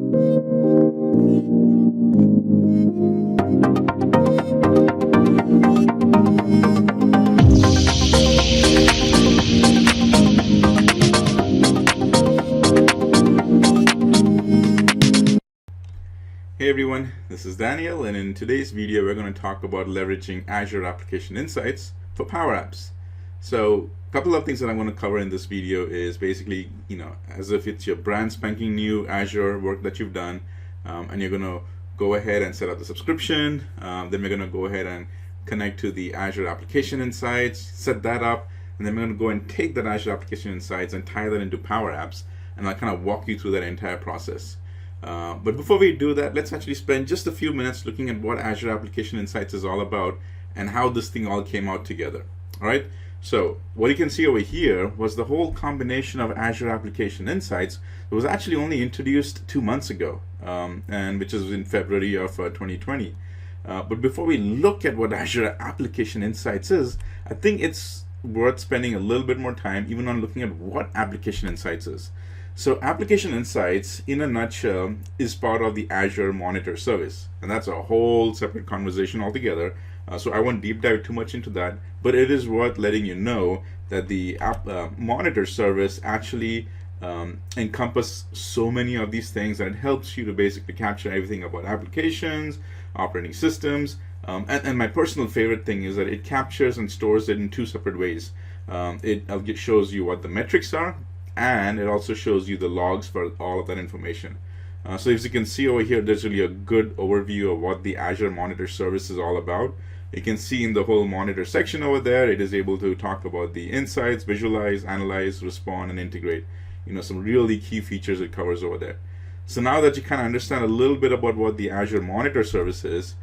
Hey everyone, this is Daniel, and in today's video we're going to talk about leveraging Azure Application Insights for Power Apps. So a couple of things that I'm going to cover in this video is basically, as if it's your brand spanking new Azure work that you've done, and you're going to go ahead and set up the subscription. Then we're going to go ahead and connect to the Azure Application Insights, set that up, and then we're going to go and take that Azure Application Insights and tie that into Power Apps, and I'll kind of walk you through that entire process. But before we do that, let's actually spend just a few minutes looking at what Azure Application Insights is all about and how this thing all came out together. All right. So what you can see over here was the whole combination of Azure Application Insights that was actually only introduced 2 months ago, and which is in February of 2020. But before we look at what Azure Application Insights is, I think it's worth spending a little bit more time even on looking at what Application Insights is. So Application Insights, in a nutshell, is part of the Azure Monitor service. And that's a whole separate conversation altogether. So I won't deep dive too much into that, but it is worth letting you know that the Monitor service actually encompasses so many of these things, and it helps you to basically capture everything about applications, operating systems, and my personal favorite thing is that it captures and stores it in two separate ways. It shows you what the metrics are, and it also shows you the logs for all of that information. So as you can see over here, there's really a good overview of what the Azure Monitor service is all about. You can see in the whole Monitor section over there, it is able to talk about the insights, visualize, analyze, respond, and integrate. Some really key features it covers over there. So now that you kind of understand a little bit about what the Azure Monitor service is,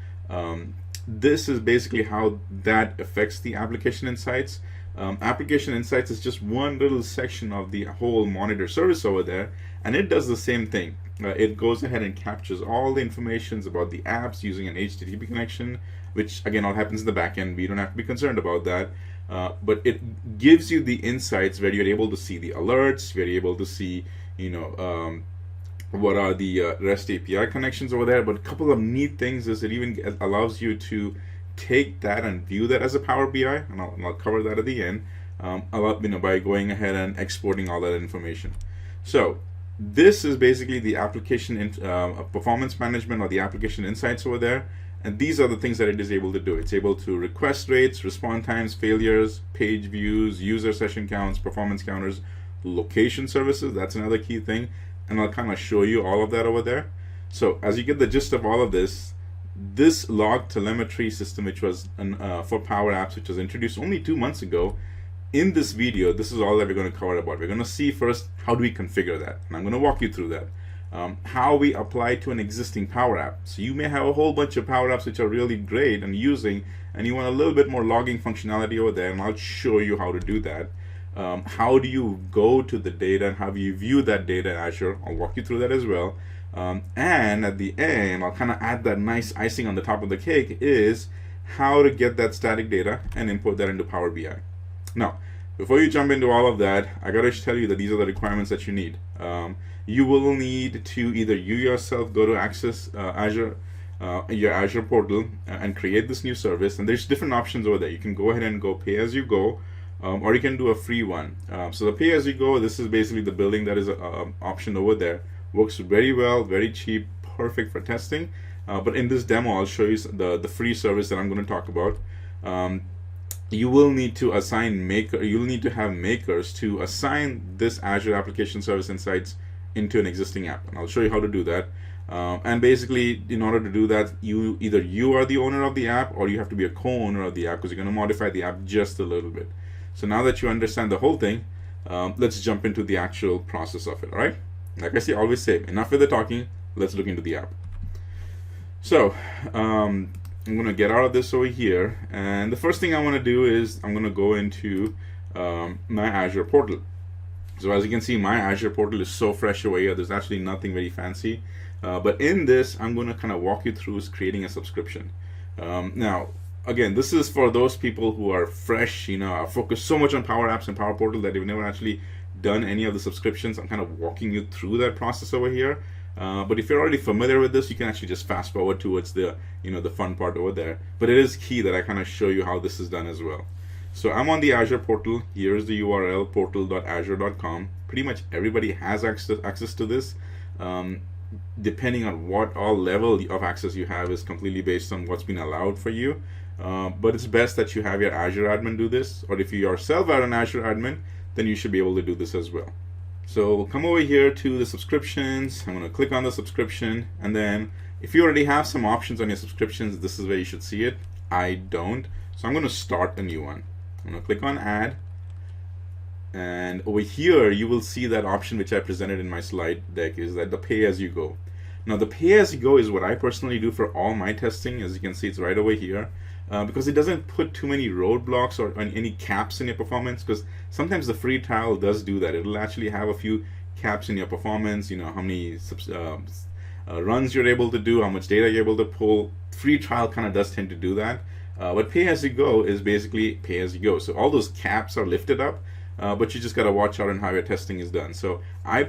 this is basically how that affects the Application Insights. Application Insights is just one little section of the whole Monitor service over there, and it does the same thing. It goes ahead and captures all the information about the apps using an HTTP connection, which again all happens in the back end. We don't have to be concerned about that. But it gives you the insights where you're able to see the alerts, where you're able to see, what are the REST API connections over there. But a couple of neat things is it even allows you to take that and view that as a Power BI, and I'll cover that at the end, by going ahead and exporting all that information. So this is basically the application performance management, or the application insights over there, and these are the things that it is able to do. It's able to request rates, response times, failures, page views, user session counts, performance counters, location services. That's another key thing, and I'll kind of show you all of that over there. So as you get the gist of all of this log telemetry system, which was for Power Apps, which was introduced only 2 months ago, in this video, this is all that we're going to cover about. We're going to see first how do we configure that, and I'm going to walk you through that. How we apply to an existing Power App. So you may have a whole bunch of Power Apps which are really great and using, and you want a little bit more logging functionality over there, and I'll show you how to do that. How do you go to the data and how do you view that data in Azure? I'll walk you through that as well. And at the end, I'll kind of add that nice icing on the top of the cake is how to get that static data and import that into Power BI. Now, before you jump into all of that, I gotta tell you that these are the requirements that you need. You will need to either you yourself go to access your Azure Portal and create this new service, and there's different options over there. You can go ahead and go pay as you go, or you can do a free one. So the pay as you go, this is basically the building that is an option over there. Works very well, very cheap, perfect for testing. But in this demo, I'll show you the free service that I'm going to talk about. You will need to assign you'll need to have makers to assign this Azure Application Service Insights into an existing app, and I'll show you how to do that. And basically, in order to do that, either you are the owner of the app, or you have to be a co-owner of the app, because you're going to modify the app just a little bit. So now that you understand the whole thing, let's jump into the actual process of it. All right. Like I always say, enough with the talking, let's look into the app. So I'm going to get out of this over here, and the first thing I want to do is I'm going to go into my Azure Portal. So as you can see, my Azure Portal is so fresh over here. There's actually nothing very fancy, but in this I'm going to kind of walk you through creating a subscription. Now again, this is for those people who are fresh, are focused so much on Power Apps and Power Portal that they've never actually done any of the subscriptions. I'm kind of walking you through that process over here. But if you're already familiar with this, you can actually just fast forward towards the the fun part over there. But it is key that I kind of show you how this is done as well. So I'm on the Azure portal. Here's the URL, portal.azure.com. Pretty much everybody has access to this. Depending on what all level of access you have is completely based on what's been allowed for you. But it's best that you have your Azure admin do this, or if you yourself are an Azure admin, then you should be able to do this as well. So we'll come over here to the subscriptions. I'm going to click on the subscription, and then if you already have some options on your subscriptions, this is where you should see it. I don't, so I'm going to start a new one. I'm going to click on add, and over here you will see that option which I presented in my slide deck, is that the pay as you go. Now the pay as you go is what I personally do for all my testing. As you can see, it's right over here. Because it doesn't put too many roadblocks or any caps in your performance, because sometimes the free trial does do that. It'll actually have a few caps in your performance, how many runs you're able to do, how much data you're able to pull. Free trial kind of does tend to do that. But pay as you go is basically pay as you go. So all those caps are lifted up, but you just got to watch out on how your testing is done. So I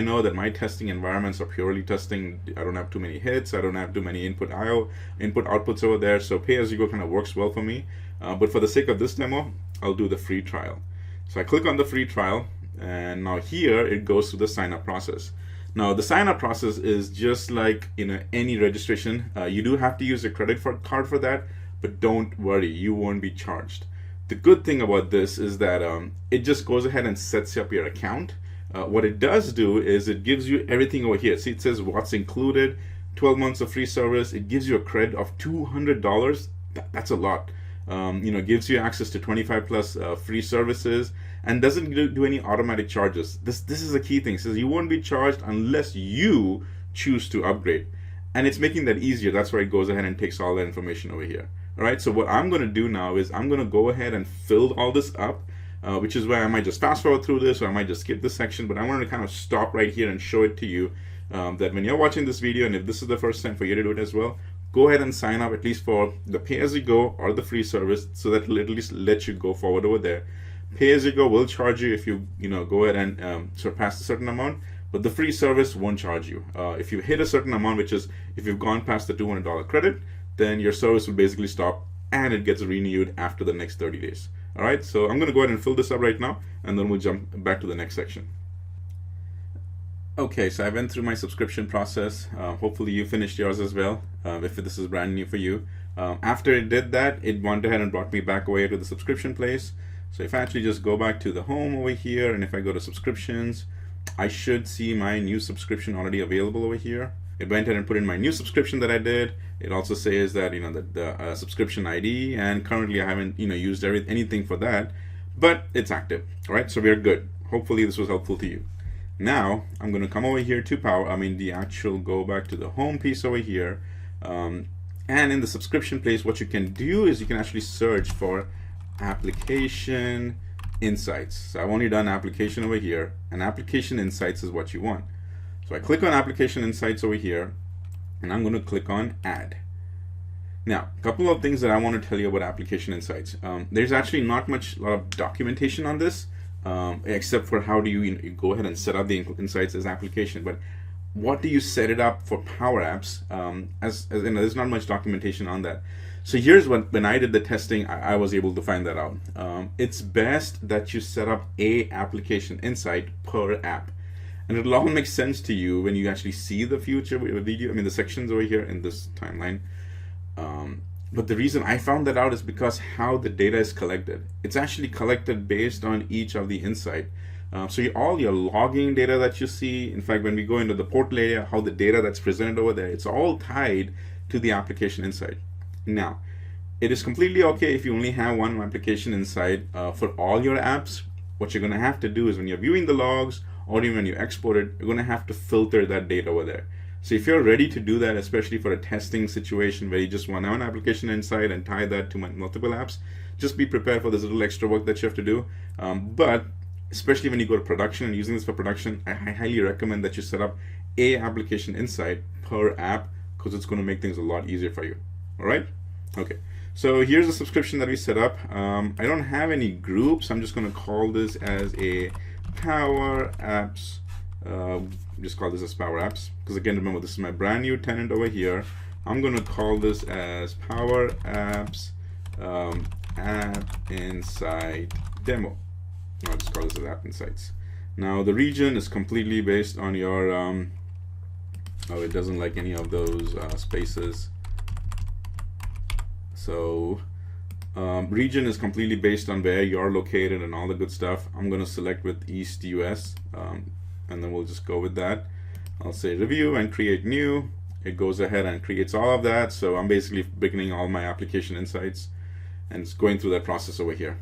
know that my testing environments are purely testing. I don't have too many hits. I don't have too many input outputs over there. So pay as you go kind of works well for me. But for the sake of this demo, I'll do the free trial. So I click on the free trial, and now here it goes through the sign up process. Now the sign up process is just like any registration. You do have to use a credit card for that, but don't worry, you won't be charged. The good thing about this is that it just goes ahead and sets up your account. What it does do is it gives you everything over here. See, it says what's included, 12 months of free service. It gives you a credit of $200. That's a lot. Gives you access to 25 plus free services, and doesn't do any automatic charges. This is a key thing. It says you won't be charged unless you choose to upgrade. And it's making that easier. That's why it goes ahead and takes all that information over here. All right, so what I'm going to do now is I'm going to go ahead and fill all this up, which is why I might just fast forward through this, or I might just skip this section, but I want to kind of stop right here and show it to you that when you're watching this video, and if this is the first time for you to do it as well, go ahead and sign up at least for the pay as you go or the free service, so that it'll at least let you go forward over there. Pay as you go will charge you if you go ahead and surpass a certain amount, but the free service won't charge you. If you hit a certain amount, which is if you've gone past the $200 credit, then your service will basically stop, and it gets renewed after the next 30 days. All right, so I'm going to go ahead and fill this up right now, and then we'll jump back to the next section. Okay, so I went through my subscription process. Hopefully you finished yours as well, if this is brand new for you. After it did that, it went ahead and brought me back away to the subscription place. So if I actually just go back to the home over here, and if I go to subscriptions, I should see my new subscription already available over here. It went ahead and put in my new subscription that I did. It also says that the subscription ID, and currently I haven't used anything for that, but it's active. All right, so we're good. Hopefully this was helpful to you. Now I'm going to come over here to go back to the home piece over here, and in the subscription place, what you can do is you can actually search for Application Insights. So I've only done application over here, and Application Insights is what you want. So I click on Application Insights over here, and I'm going to click on Add. Now, a couple of things that I want to tell you about Application Insights. There's actually not lot of documentation on this, except for how do you go ahead and set up the insights as application. But what do you set it up for Power Apps? There's not much documentation on that. So here's when I did the testing, I was able to find that out. It's best that you set up a application insight per app. And it'll all make sense to you when you actually see the future video, the sections over here in this timeline. But the reason I found that out is because how the data is collected. It's actually collected based on each of the insight. So all your logging data that you see, in fact, when we go into the portal area, how the data that's presented over there, it's all tied to the application insight. Now, it is completely okay if you only have one application insight for all your apps. What you're going to have to do is when you're viewing the logs, or even when you export it, you're going to have to filter that data over there. So if you're ready to do that, especially for a testing situation where you just want one application insight and tie that to multiple apps, just be prepared for this little extra work that you have to do. But especially when you go to production and using this for production, I highly recommend that you set up a application insight per app, because it's going to make things a lot easier for you. All right? Okay. So here's the subscription that we set up. I don't have any groups. I'm just going to call this as a Power Apps Just call this as Power Apps, because again, remember, this is my brand new tenant over here. I'm going to call this as Power Apps App Insight Demo. I'll just call this as App Insights. Now the region is completely based on your oh, it doesn't like any of those spaces. So region is completely based on where you're located and all the good stuff. I'm going to select with East US, and then we'll just go with that. I'll say review and create new. It goes ahead and creates all of that. So I'm basically beginning all my application insights, and it's going through that process over here.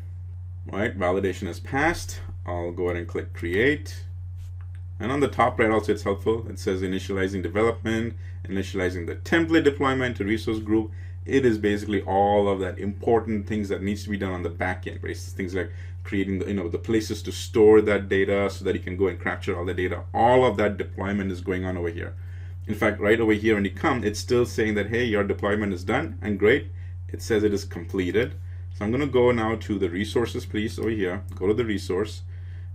All right, validation has passed. I'll go ahead and click create. And on the top right also, it's helpful. It says initializing development, initializing the template deployment to resource group. It is basically all of that important things that needs to be done on the back end, right? Things like creating the, the places to store that data so that you can go and capture all the data. All of that deployment is going on over here. In fact, right over here when you come, it's still saying that, hey, your deployment is done, and great. It says it is completed. So I'm going to go now to the resources piece over here. Go to the resource,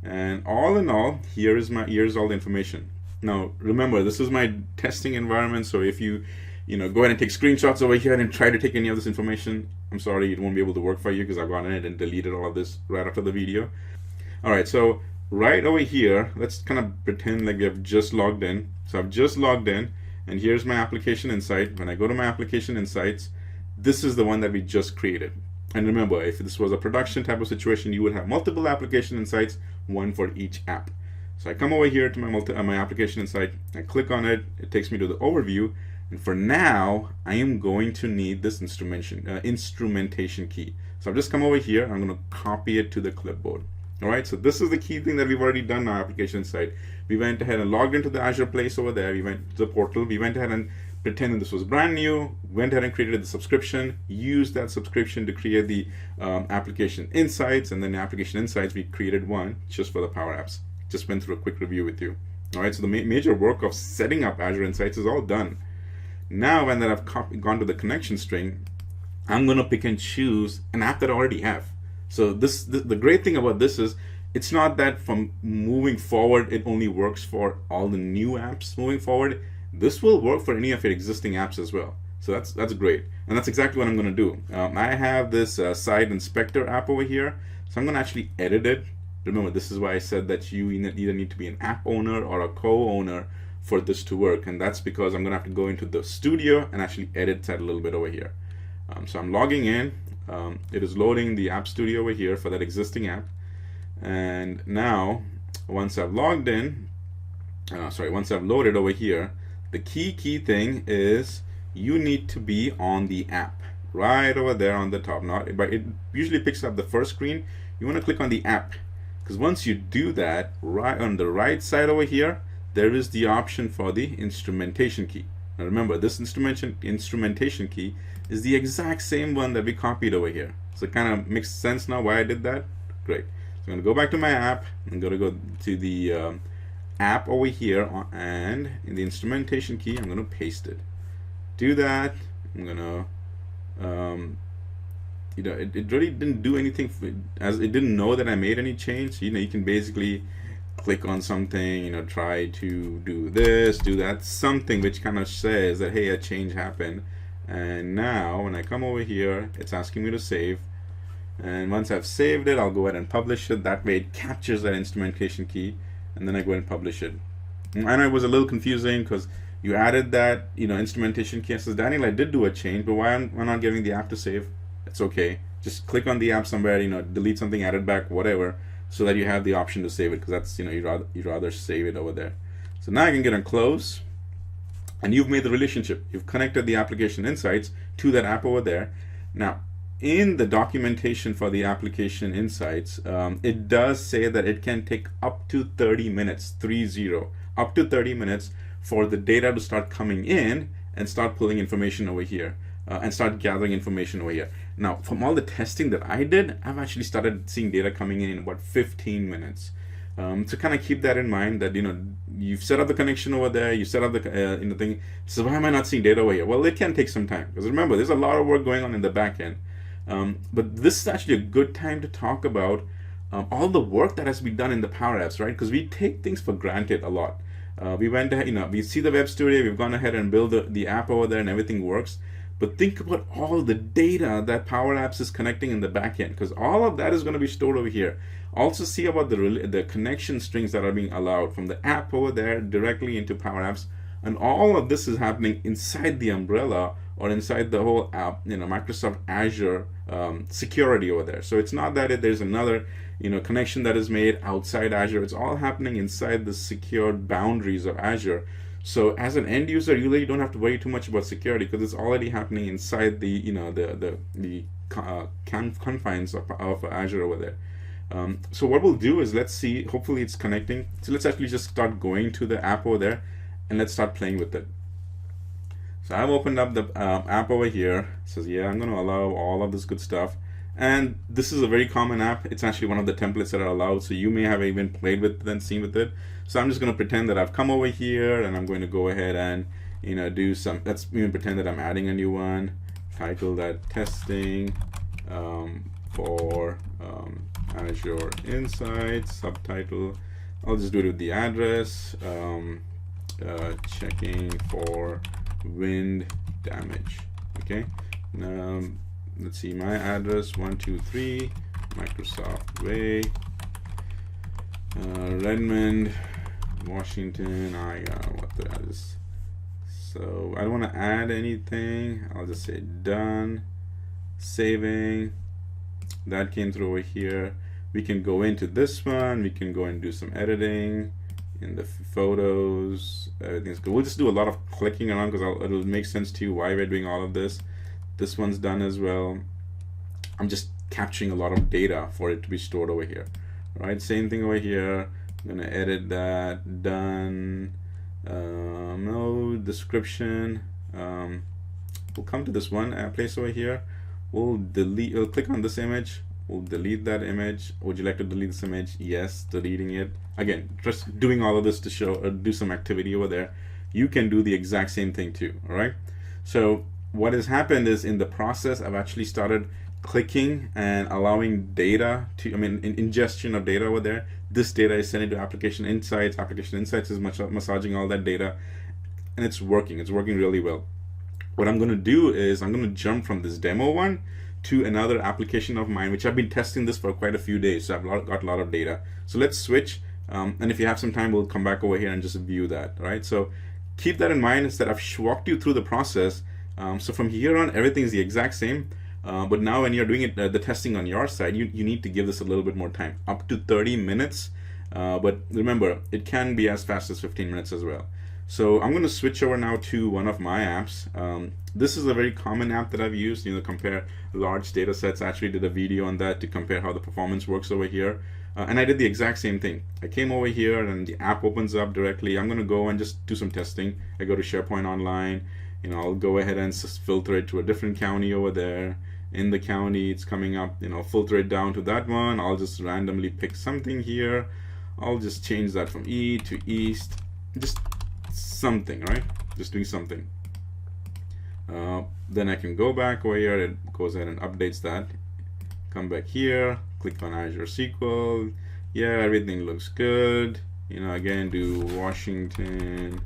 and all in all, here's all the information. Now remember, this is my testing environment, so if you go ahead and take screenshots over here and try to take any of this information, I'm sorry, it won't be able to work for you, because I've gone in and deleted all of this right after the video. All right, so right over here, let's kind of pretend like we have just logged in. So I've just logged in, and here's my application insight. When I go to my application insights, this is the one that we just created. And remember, if this was a production type of situation, you would have multiple application insights, one for each app. So I come over here to my application insight, I click on it, it takes me to the overview, and for now, I am going to need this instrumentation key. So I've just come over here, I'm going to copy it to the clipboard. All right, so this is the key thing that we've already done in our application insight. We went ahead and logged into the Azure place over there. We went to the portal. We went ahead and pretended this was brand new, went ahead and created the subscription, used that subscription to create the application insights, and then the application insights, we created one just for the Power Apps. Just went through a quick review with you. All right, so the major work of setting up Azure Insights is all done. Now, when that I've gone to the connection string, I'm going to pick and choose an app that I already have. So the great thing about this is, it's not that from moving forward, it only works for all the new apps moving forward. This will work for any of your existing apps as well. So that's great. And that's exactly what I'm going to do. I have this site inspector app over here. So I'm going to actually edit it. Remember, this is why I said that you either need to be an app owner or a co-owner for this to work. And that's because I'm going to have to go into the studio and actually edit that a little bit over here. So I'm logging in. It is loading the App Studio over here for that existing app. And now, once I've logged in, once I've loaded over here, the key thing is you need to be on the app right over there on the top. But it usually picks up the first screen. You want to click on the app, because once you do that, right on the right side over here, there is the option for the instrumentation key. Now remember, this instrumentation key is the exact same one that we copied over here. So it kind of makes sense now why I did that. Great. So I'm going to go back to my app. I'm going to go to the app over here, and in the instrumentation key, I'm going to paste it. Do that. I'm going to, it really didn't do anything, as it didn't know that I made any change. You can basically click on something, try to do this, do that, something which kind of says that, hey, a change happened. And now when I come over here, it's asking me to save. And once I've saved it, I'll go ahead and publish it. That way it captures that instrumentation key, and then I go ahead and publish it. I know it was a little confusing because you added that instrumentation key. It says, Daniel, I did do a change, but why am I not getting the app to save? It's okay. Just click on the app somewhere, delete something, add it back, whatever, so that you have the option to save it, because that's you'd rather save it over there. So now I can get on close, and you've made the relationship. You've connected the application insights to that app over there. Now, in the documentation for the application insights, it does say that it can take up to 30 minutes, up to 30 minutes for the data to start coming in and start pulling information over here, and start gathering information over here. Now, from all the testing that I did, I've actually started seeing data coming in about 15 minutes. So kind of keep that in mind, that you've set up the connection over there, you set up the thing. So why am I not seeing data over here? Well, it can take some time, because remember, there's a lot of work going on in the back end. But this is actually a good time to talk about all the work that has to be done in the Power Apps, right? Because we take things for granted a lot. We went ahead, we see the web studio, we've gone ahead and built the app over there and everything works. But think about all the data that Power Apps is connecting in the backend, because all of that is going to be stored over here. Also see about the connection strings that are being allowed from the app over there directly into Power Apps. And all of this is happening inside the umbrella or inside the whole app, Microsoft Azure security over there. So it's not that there's another connection that is made outside Azure. It's all happening inside the secured boundaries of Azure. So as an end user, you really don't have to worry too much about security because it's already happening inside the the confines of Azure over there. So what we'll do is, let's see, hopefully it's connecting. So let's actually just start going to the app over there and let's start playing with it. So I've opened up the app over here. It says, yeah, I'm going to allow all of this good stuff. And this is a very common app. It's actually one of the templates that are allowed. So you may have even played with it and seen with it. So I'm just going to pretend that I've come over here and I'm going to go ahead and do some, let's even pretend that I'm adding a new one. Title that testing for Azure Insights, subtitle. I'll just do it with the address. Checking for wind damage. Okay. Let's see, my address 123 Microsoft Way, Redmond, Washington. What the address? So I don't want to add anything. I'll just say done. Saving. That came through over here. We can go into this one. We can go and do some editing in the photos. Everything's good. We'll just do a lot of clicking around because it'll make sense to you why we're doing all of this. This one's done as well. I'm just capturing a lot of data for it to be stored over here. All right, same thing over here. I'm gonna edit that. Done. No description. We'll come to this one place over here. We'll click on this image. We'll delete that image. Would you like to delete this image? Yes, deleting it. Again, just doing all of this to show or do some activity over there. You can do the exact same thing too. All right. So what has happened is, in the process, I've actually started clicking and allowing data to, ingestion of data over there. This data is sent into Application Insights. Application Insights is massaging all that data, and it's working. It's working really well. What I'm going to do is I'm going to jump from this demo one to another application of mine, which I've been testing this for quite a few days. So I've got a lot of data. So let's switch. And if you have some time, we'll come back over here and just view that. All right. So keep that in mind, is that I've walked you through the process. So from here on, everything is the exact same. But now when you're doing it, the testing on your side, you need to give this a little bit more time, up to 30 minutes. But remember, it can be as fast as 15 minutes as well. So I'm going to switch over now to one of my apps. This is a very common app that I've used, compare large data sets. I actually did a video on that to compare how the performance works over here. And I did the exact same thing. I came over here and the app opens up directly. I'm going to go and just do some testing. I go to SharePoint Online. I'll go ahead and filter it to a different county over there. In the county, it's coming up, filter it down to that one. I'll just randomly pick something here. I'll just change that from E to East. Just something, right? Just doing something. Then I can go back over here. It goes ahead and updates that. Come back here, click on Azure SQL. Yeah, everything looks good. Again, do Washington.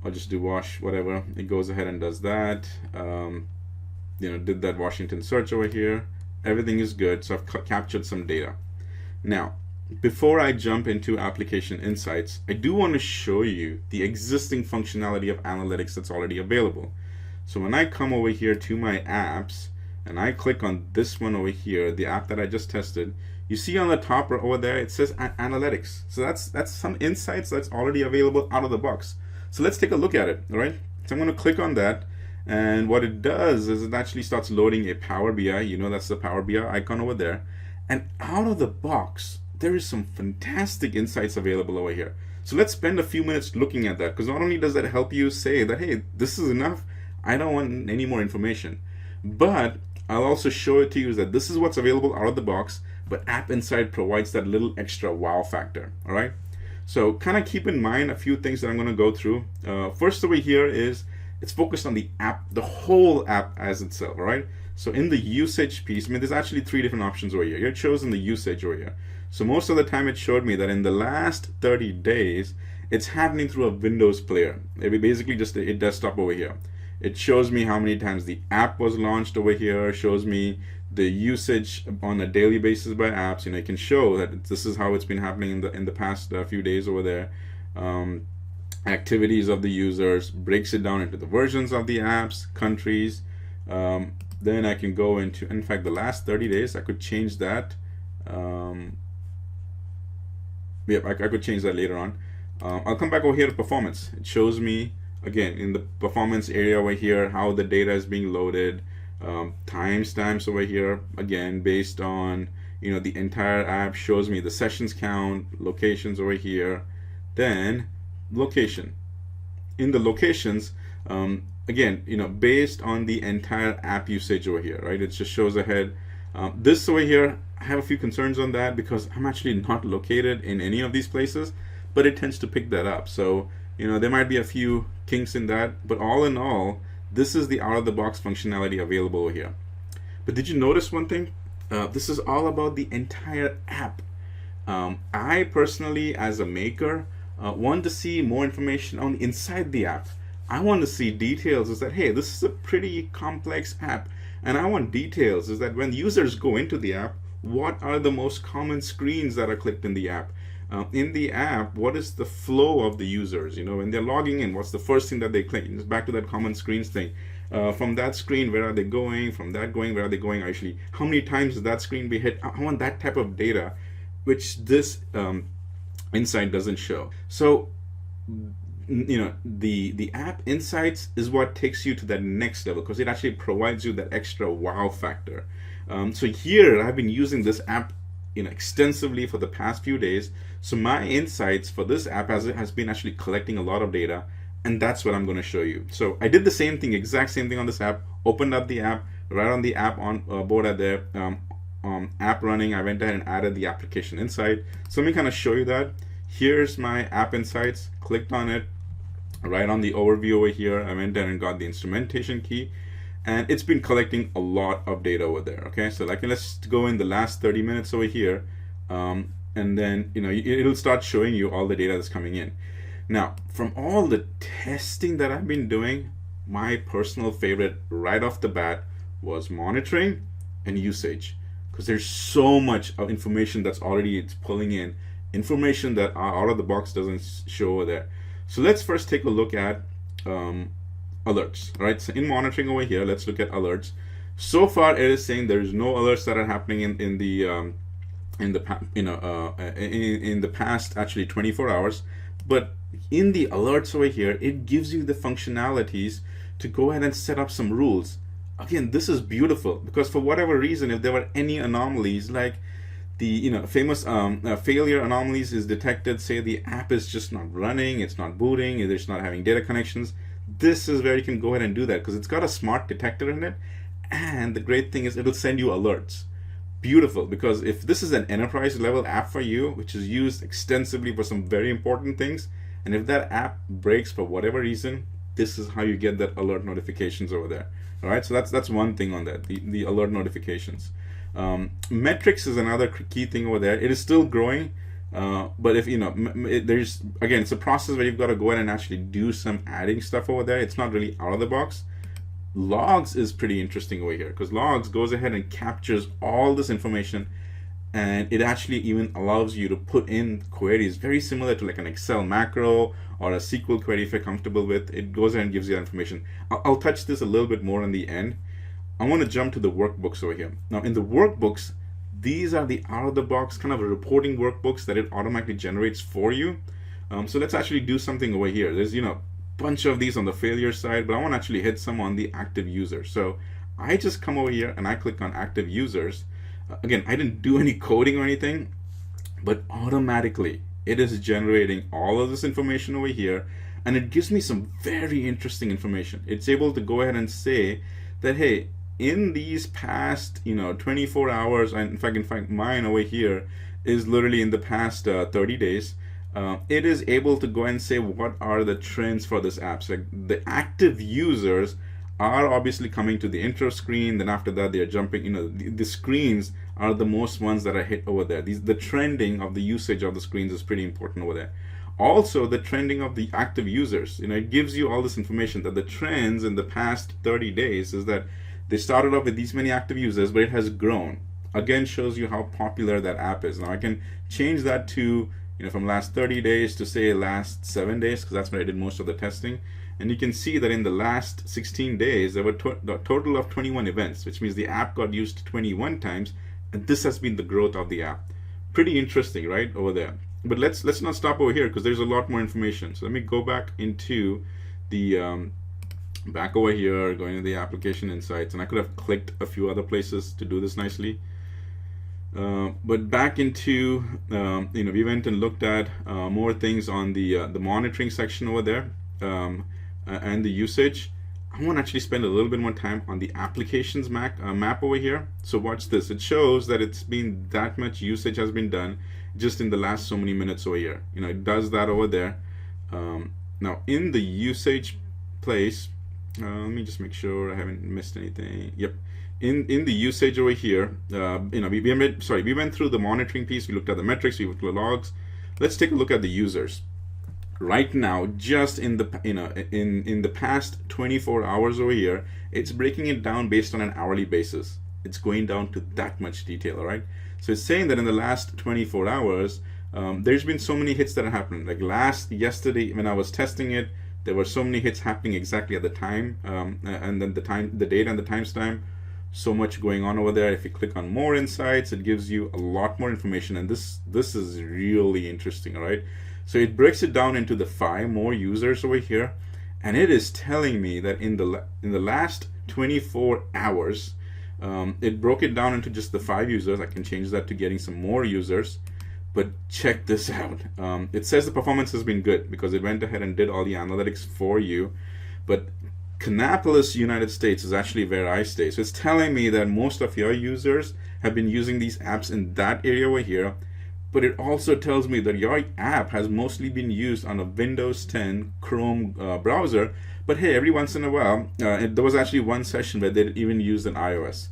I'll just do whatever. It goes ahead and does that. Did that Washington search over here. Everything is good. So I've captured some data. Now, before I jump into Application Insights, I do want to show you the existing functionality of analytics that's already available. So when I come over here to my apps and I click on this one over here, the app that I just tested, you see on the top over there, it says analytics. So that's some insights that's already available out of the box. So let's take a look at it, all right? So I'm going to click on that. And what it does is it actually starts loading a Power BI. That's the Power BI icon over there. And out of the box, there is some fantastic insights available over here. So let's spend a few minutes looking at that, because not only does that help you say that, hey, this is enough, I don't want any more information, but I'll also show it to you that this is what's available out of the box, but App Insight provides that little extra wow factor, all right? So kind of keep in mind a few things that I'm going to go through. First over here is it's focused on the app, the whole app as itself, all right? So in the usage piece, I mean, there's actually three different options over here. It shows in the usage over here. So most of the time it showed me that in the last 30 days, it's happening through a Windows player. It basically just a desktop over here. It shows me how many times the app was launched over here, shows me the usage on a daily basis by apps. You know, it can show that this is how it's been happening in the past few days over there. Activities of the users, breaks it down into the versions of the apps, countries. Then I can go into, in fact, the last 30 days, I could change that. Yep, I could change that later on. I'll come back over here to performance. It shows me, again, in the performance area over here, how the data is being loaded. Timestamps over here, again, based on, you know, the entire app. Shows me the sessions count, locations over here. Then location. In the locations, again, you know, based on the entire app usage over here, right? It just shows ahead. This over here, I have a few concerns on that because I'm actually not located in any of these places, but it tends to pick that up. So, you know, there might be a few kinks in that, but all in all, this is the out-of-the-box functionality available over here. But did you notice one thing? This is all about the entire app. I personally, as a maker, want to see more information on inside the app. I want to see details is that, hey, this is a pretty complex app, and I want details is that when users go into the app, what are the most common screens that are clicked in the app? In the app, what is the flow of the users? You know, when they're logging in, what's the first thing that they click? It's back to that common screens thing. From that screen, where are they going? From that going, where are they going? Actually, how many times does that screen be hit? I want that type of data, which this Insight doesn't show. So, you know, the App Insights is what takes you to that next level because it actually provides you that extra wow factor. So here, I've been using this app, you know, extensively for the past few days. So my insights for this app has been actually collecting a lot of data, and that's what I'm going to show you. So I did the same thing, exact same thing on this app. Opened up the app, right on the app on board at the app running. I went ahead and added the application insight. So let me kind of show you that. Here's my app insights. Clicked on it, right on the overview over here. I went ahead and got the instrumentation key, and it's been collecting a lot of data over there. Okay, so like let's go in the last 30 minutes over here, and then, you know, it'll start showing you all the data that's coming in. Now, from all the testing that I've been doing, my personal favorite right off the bat was monitoring and usage, because there's so much of information that's already it's pulling in, information that out of the box doesn't show over there. So let's first take a look at alerts. Right, so in monitoring over here, let's look at alerts. So far, it is saying there is no alerts that are happening in the past actually 24 hours. But in the alerts over here, it gives you the functionalities to go ahead and set up some rules. Again, this is beautiful because for whatever reason, if there were any anomalies, like the famous failure anomalies is detected, say the app is just not running, it's not booting, it's not having data connections, this is where you can go ahead and do that because it's got a smart detector in it. And the great thing is it'll send you alerts. Beautiful, because if this is an enterprise level app for you, which is used extensively for some very important things, and if that app breaks for whatever reason, this is how you get that alert notifications over there. All right, so that's one thing on that, the alert notifications. Metrics is another key thing over there. It is still growing, but if there's, again, it's a process where you've got to go ahead and actually do some adding stuff over there. It's not really out of the box. Logs is pretty interesting over here because logs goes ahead and captures all this information, and it actually even allows you to put in queries very similar to like an Excel macro or a SQL query if you're comfortable with. It goes ahead and gives you that information. I'll touch this a little bit more in the end. I want to jump to the workbooks over here. Now in the workbooks, these are the out-of-the-box kind of reporting workbooks that it automatically generates for you. So let's actually do something over here. There's bunch of these on the failure side, but I want to actually hit some on the active users. So I just come over here and I click on active users. Again, I didn't do any coding or anything, but automatically it is generating all of this information over here, and it gives me some very interesting information. It's able to go ahead and say that, hey, in these past 24 hours, and in fact mine over here is literally in the past 30 days, it is able to go and say what are the trends for this app. So like the active users are obviously coming to the intro screen. Then after that, they are jumping. The screens are the most ones that are hit over there. The trending of the usage of the screens is pretty important over there. Also, the trending of the active users. It gives you all this information that the trends in the past 30 days is that they started off with these many active users, but it has grown. Again, shows you how popular that app is. Now I can change that to from last 30 days to say last 7 days, because that's where I did most of the testing. And you can see that in the last 16 days, there were a total of 21 events, which means the app got used 21 times, and this has been the growth of the app. Pretty interesting, right, over there. But let's not stop over here, because there's a lot more information. So let me go back into the back over here, going to the Application Insights, and I could have clicked a few other places to do this nicely. But back into we went and looked at more things on the monitoring section over there, and the usage. I want to actually spend a little bit more time on the applications map over here. So watch this. It shows that it's been that much usage has been done just in the last so many minutes over here. It does that over there. Now in the usage place, let me just make sure I haven't missed anything. Yep. In the usage over here, we went through the monitoring piece. We looked at the metrics. We looked at the logs. Let's take a look at the users. Right now, just in the in the past 24 hours over here, it's breaking it down based on an hourly basis. It's going down to that much detail, all right? So it's saying that in the last 24 hours, there's been so many hits that are happening. Like yesterday when I was testing it, there were so many hits happening exactly at the time, and then the date and the timestamp. So much going on over there. If you click on more insights, it gives you a lot more information, and this is really interesting, all right? So it breaks it down into the 5 more users over here, and it is telling me that in the last 24 hours, it broke it down into just the 5 users. I can change that to getting some more users, but check this out. It says the performance has been good because it went ahead and did all the analytics for you, but Kannapolis, United States is actually where I stay. So it's telling me that most of your users have been using these apps in that area over here, but it also tells me that your app has mostly been used on a Windows 10 Chrome browser, but hey, every once in a while, there was actually one session where they even used an iOS.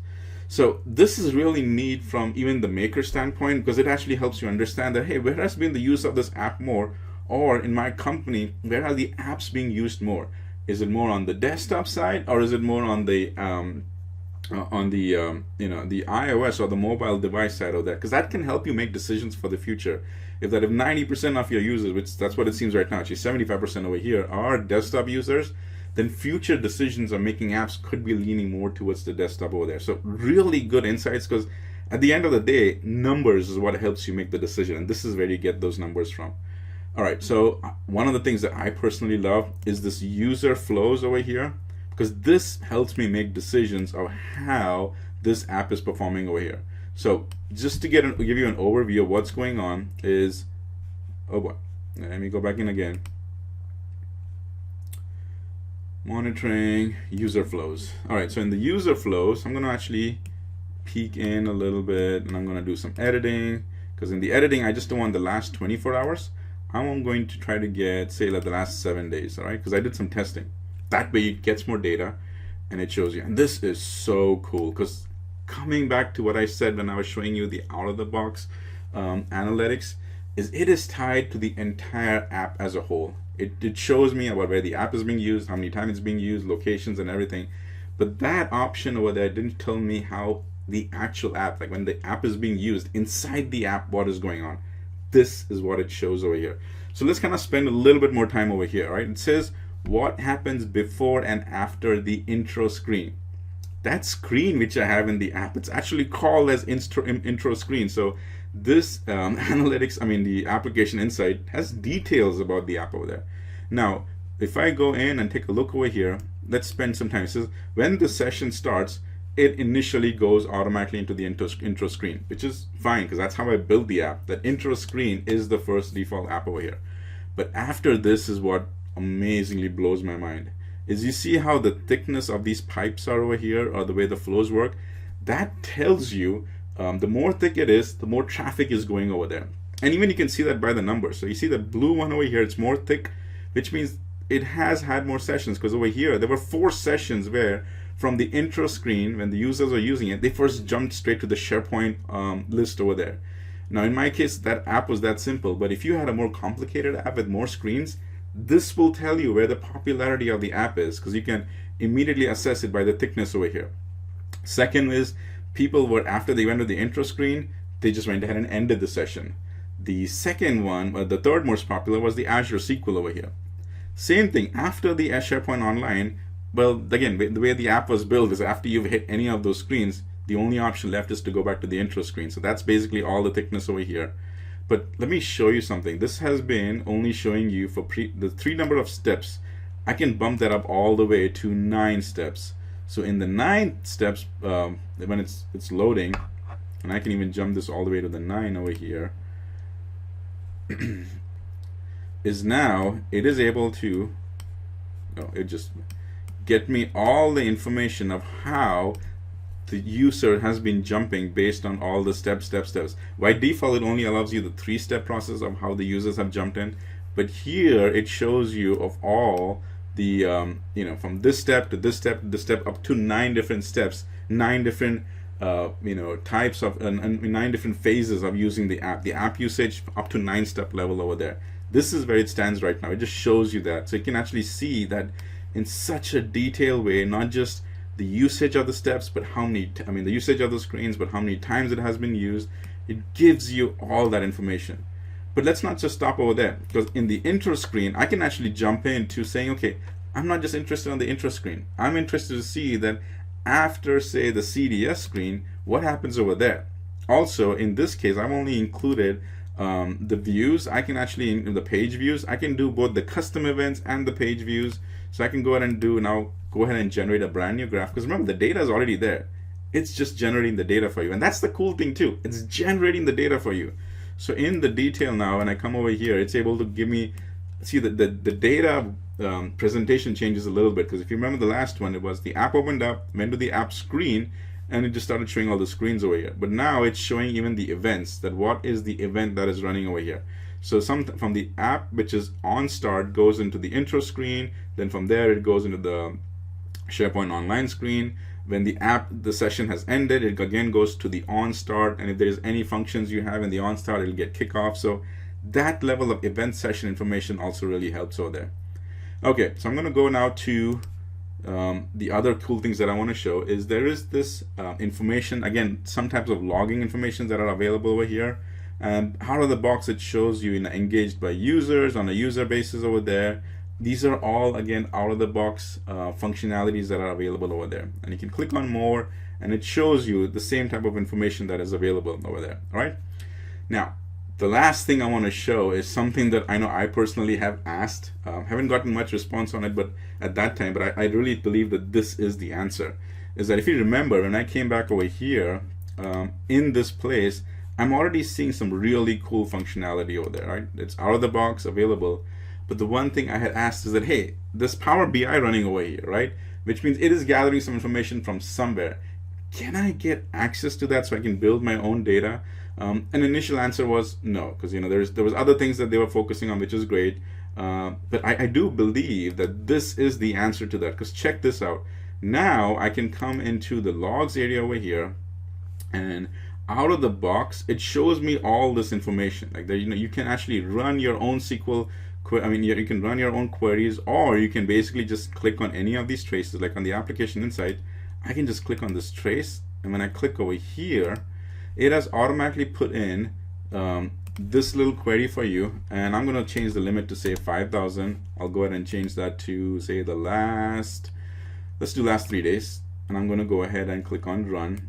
So this is really neat from even the maker standpoint, because it actually helps you understand that, hey, where has been the use of this app more, or in my company, where are the apps being used more? Is it more on the desktop side, or is it more on the the iOS or the mobile device side of that? Because that can help you make decisions for the future. If 90% of your users, which that's what it seems right now, actually 75% over here, are desktop users, then future decisions on making apps could be leaning more towards the desktop over there. So really good insights, because at the end of the day, numbers is what helps you make the decision, and this is where you get those numbers from. All right, so one of the things that I personally love is this user flows over here, because this helps me make decisions of how this app is performing over here. So just to give you an overview of what's going on is, oh boy, let me go back in again. Monitoring user flows. All right, so in the user flows, I'm gonna actually peek in a little bit, and I'm gonna do some editing, because in the editing, I just don't want the last 24 hours. I'm going to try to get, say, like the last 7 days, all right? Because I did some testing. That way it gets more data and it shows you. And this is so cool, because coming back to what I said when I was showing you the out-of-the-box analytics, is it is tied to the entire app as a whole. It shows me about where the app is being used, how many times it's being used, locations and everything. But that option over there didn't tell me how the actual app, like when the app is being used, inside the app, what is going on. This is what it shows over here. So let's kind of spend a little bit more time over here, right? It says what happens before and after the intro screen. That screen which I have in the app, it's actually called as intro screen. So this the application insight has details about the app over there. Now, if I go in and take a look over here, let's spend some time. It says when the session starts, it initially goes automatically into the intro screen, which is fine, because that's how I built the app. That intro screen is the first default app over here. But after this is what amazingly blows my mind, is you see how the thickness of these pipes are over here, or the way the flows work. That tells you the more thick it is, the more traffic is going over there. And even you can see that by the numbers. So you see the blue one over here, it's more thick, which means it has had more sessions, because over here there were 4 sessions where from the intro screen, when the users were using it, they first jumped straight to the SharePoint list over there. Now in my case, that app was that simple, but if you had a more complicated app with more screens, this will tell you where the popularity of the app is, because you can immediately assess it by the thickness over here. Second is, people were, after they went to the intro screen, they just went ahead and ended the session. The second one, or the third most popular, was the Azure SQL over here. Same thing, after the SharePoint Online, well, again, the way the app was built is after you've hit any of those screens, the only option left is to go back to the intro screen. So that's basically all the thickness over here. But let me show you something. This has been only showing you for the 3 number of steps. I can bump that up all the way to 9 steps. So in the 9 steps, when it's loading, and I can even jump this all the way to the 9 over here, is now it is able to, it just get me all the information of how the user has been jumping based on all the steps. By default, it only allows you the 3-step process of how the users have jumped in, but here it shows you of all the from this step to this step to this step, up to 9 different steps, 9 different types of and 9 different phases of using the app usage up to 9-step level over there. This is where it stands right now. It just shows you that, so you can actually see that in such a detailed way, not just the usage of the steps, but how many, the usage of the screens, but how many times it has been used. It gives you all that information. But let's not just stop over there, because in the intro screen, I can actually jump into saying, okay, I'm not just interested on the intro screen. I'm interested to see that after, say, the CDS screen, what happens over there. Also, in this case, I've only included the views. I can actually, in the page views, I can do both the custom events and the page views. So I can go ahead and go ahead and generate a brand new graph, because remember, the data is already there. It's just generating the data for you, and that's the cool thing too. It's generating the data for you. So in the detail now, when I come over here, it's able to give me, see the data presentation changes a little bit, because if you remember the last one, it was the app opened up, went to the app screen, and it just started showing all the screens over here. But now it's showing even the events, that what is the event that is running over here. So from the app, which is on start, goes into the intro screen, then from there it goes into the SharePoint Online screen. When the session has ended, it again goes to the on start, and if there's any functions you have in the on start, it'll get kickoff. So that level of event session information also really helps over there. Okay, so I'm going to go now to the other cool things that I want to show. Is there is this information, again, some types of logging information that are available over here. And out of the box, it shows you engaged by users on a user basis over there. These are all, again, out of the box functionalities that are available over there. And you can click on more, and it shows you the same type of information that is available over there. All right. Now, the last thing I want to show is something that I know I personally have asked. Haven't gotten much response on it, but at that time, but I really believe that this is the answer. Is that if you remember, when I came back over here in this place, I'm already seeing some really cool functionality over there, right? It's out of the box available. But the one thing I had asked is that, hey, this Power BI running over here, right? Which means it is gathering some information from somewhere. Can I get access to that so I can build my own data? An initial answer was no, because there was other things that they were focusing on, which is great. But I do believe that this is the answer to that, because check this out. Now I can come into the logs area over here, and out of the box, it shows me all this information. Like you can actually run your own SQL. You can run your own queries, or you can basically just click on any of these traces. Like on the Application Insight, I can just click on this trace, and when I click over here, it has automatically put in this little query for you. And I'm going to change the limit to say 5,000. I'll go ahead and change that to say let's do last 3 days. And I'm going to go ahead and click on run.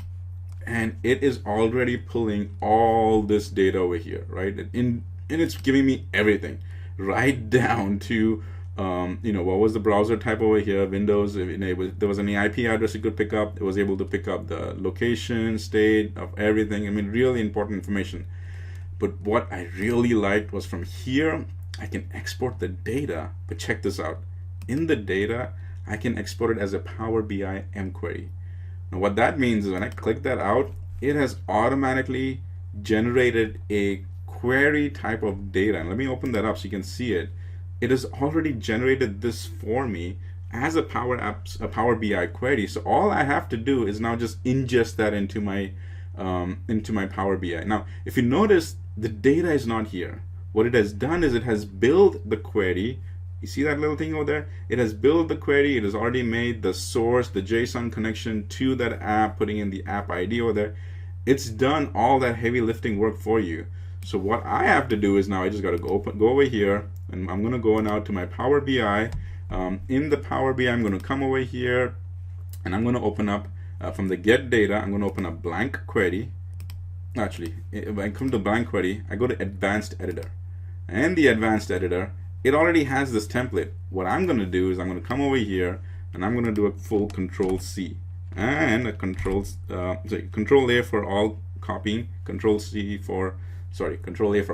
And it is already pulling all this data over here, right? And it's giving me everything, right down to what was the browser type over here, Windows. There was any IP address it could pick up. It was able to pick up the location, state of everything. Really important information. But what I really liked was from here, I can export the data. But check this out. In the data, I can export it as a Power BI M query. Now what that means is when I click that out, it has automatically generated a query type of data. And let me open that up so you can see it. it has already generated this for me as a Power BI query. So all I have to do is now just ingest that into my Power BI. Now, if you notice, the data is not here. What it has done is it has built the query. You see that little thing over there? It has built the query. It has already made the source, the JSON connection to that app, putting in the app ID over there. It's done all that heavy lifting work for you. So what I have to do is now I just got to go over here, and I'm going to go now to my Power BI. In the Power BI, I'm going to come over here, and I'm going to open up from the get data. I'm going to open a blank query. Actually, if I come to blank query, I go to advanced editor, and the advanced editor, it already has this template. What I'm going to do is I'm going to come over here, and I'm going to do a full Control C and a Control A for all copying, Control A for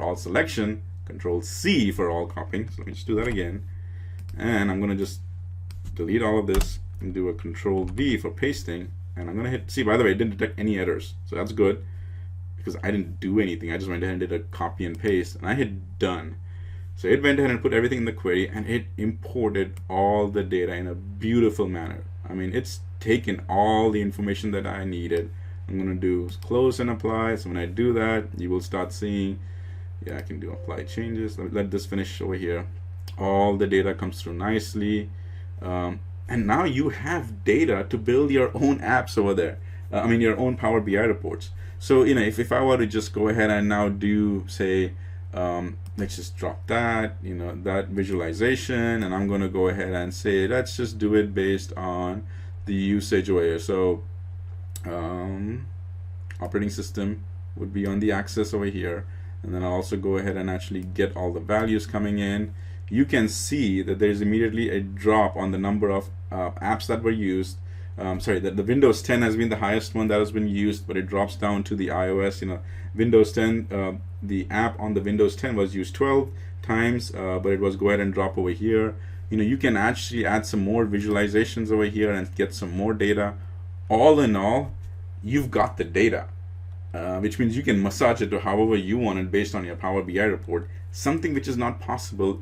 all selection, Control C for all copying. So let me just do that again, and I'm going to just delete all of this and do a Control V for pasting, and I'm going to hit see. By the way, it didn't detect any errors, so that's good because I didn't do anything. I just went ahead and did a copy and paste, and I hit done. So it went ahead and put everything in the query, and it imported all the data in a beautiful manner. I mean, it's taken all the information that I needed. I'm going to do close and apply. So when I do that, you will start seeing, yeah, I can do apply changes. Let this finish over here. All the data comes through nicely. And now you have data to build your own apps over there. Your own Power BI reports. So, if I were to just go ahead and now do, say, let's just drop that, that visualization, and I'm going to go ahead and say, let's just do it based on the usage over here. So, operating system would be on the axis over here, and then I'll also go ahead and actually get all the values coming in. You can see that there's immediately a drop on the number of apps that were used. That the Windows 10 has been the highest one that has been used, but it drops down to the iOS. Windows 10, the app on the Windows 10 was used 12 times, but it was go ahead and drop over here. You can actually add some more visualizations over here and get some more data. All in all, you've got the data, which means you can massage it to however you want it based on your Power BI report, something which is not possible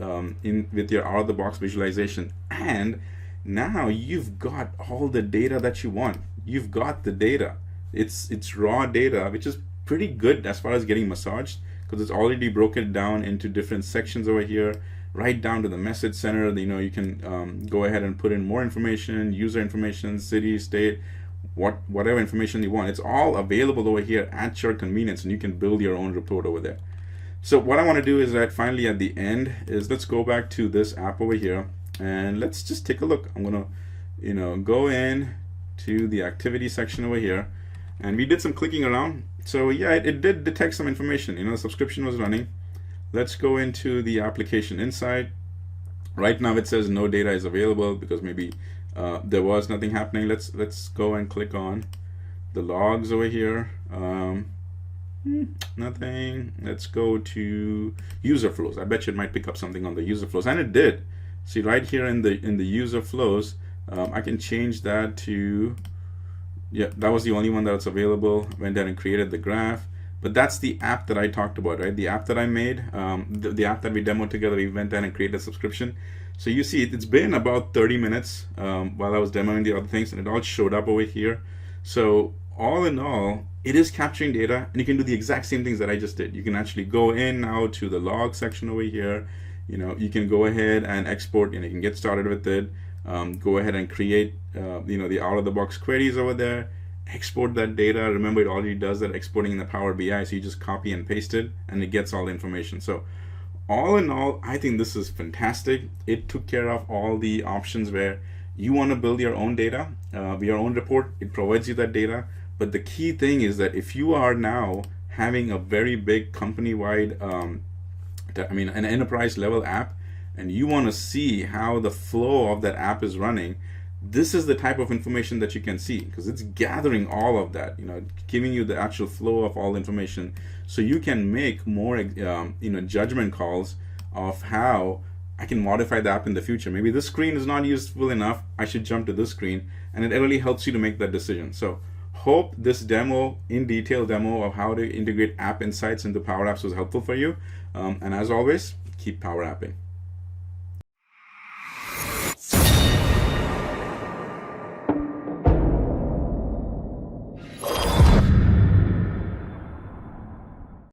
with your out-of-the-box visualization. And now you've got all the data that you want. You've got the data. It's raw data, which is pretty good as far as getting massaged, because it's already broken down into different sections over here, right down to the message center. You can go ahead and put in more information, user information, city, state, whatever information you want. It's all available over here at your convenience, and you can build your own report over there. So what I want to do is that finally at the end is let's go back to this app over here, and let's just take a look. I'm gonna go in to the activity section over here, and we did some clicking around. So yeah, it did detect some information. The subscription was running. Let's go into the application insight. Right now it says no data is available because maybe there was nothing happening. Let's go and click on the logs over here. Nothing. Let's go to user flows. I bet you it might pick up something on the user flows, and it did. See right here in the user flows, I can change that to, yeah, that was the only one that's available. Went down and created the graph. But that's the app that I talked about, right? The app that I made, the app that we demoed together. We went down and created a subscription. So you see, it's been about 30 minutes while I was demoing the other things, and it all showed up over here. So all in all, it is capturing data, and you can do the exact same things that I just did. You can actually go in now to the log section over here. You can go ahead and export, you can get started with it. Go ahead and create, the out-of-the-box queries over there. Export that data. Remember, it already does that exporting in the Power BI, so you just copy and paste it, and it gets all the information. So all in all, I think this is fantastic. It took care of all the options where you want to build your own data, your own report. It provides you that data. But the key thing is that if you are now having a very big company-wide, an enterprise level app, and you want to see how the flow of that app is running, this is the type of information that you can see, because it's gathering all of that, giving you the actual flow of all the information, so you can make more judgment calls of how I can modify the app in the future. Maybe this screen is not useful enough, I should jump to this screen, and it really helps you to make that decision. So hope this demo, in detail demo of how to integrate App Insights into Power Apps was helpful for you, and as always, keep Power Apping.